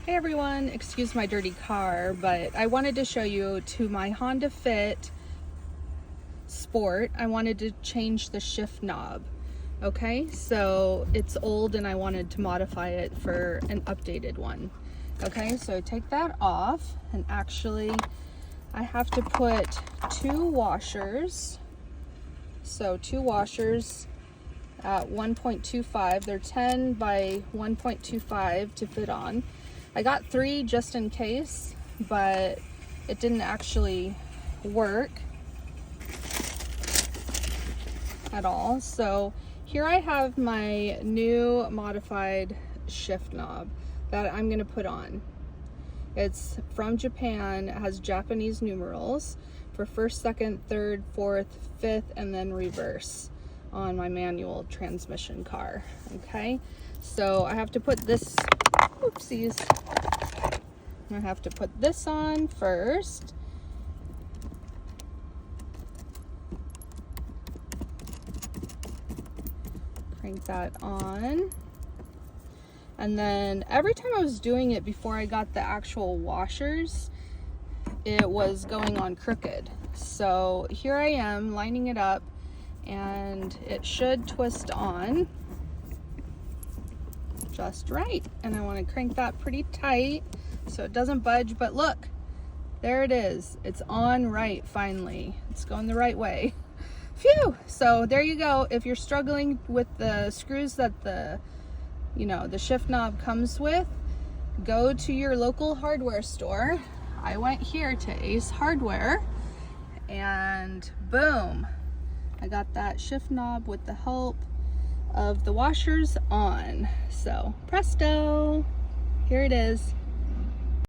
Hey everyone, excuse my dirty car, but I wanted to show you to my Honda Fit Sport. I wanted to change the shift knob. Okay, so it's old and I wanted to modify it for an updated one. Okay, so take that off, and actually I have to put two washers. So two washers at 1.25. They're 10 by 1.25 to fit on. I got three just in case, but it didn't actually work at all. So here I have my new modified shift knob that I'm gonna put on. It's from Japan. It has Japanese numerals for first, second, third, fourth, fifth, and then reverse on my manual transmission car. Okay, so I have to put this, oopsies, I have to put this on first. Crank that on. And then every time I was doing it before I got the actual washers, it was going on crooked. So here I am lining it up, and it should twist on just right. And I want to crank that pretty tight so it doesn't budge, but look, there it is. It's on right finally. It's going the right way. Phew! So there you go. If you're struggling with the screws that the shift knob comes with, go to your local hardware store. I went here to Ace Hardware, and boom, I got that shift knob with the help of the washers on. So presto, here it is.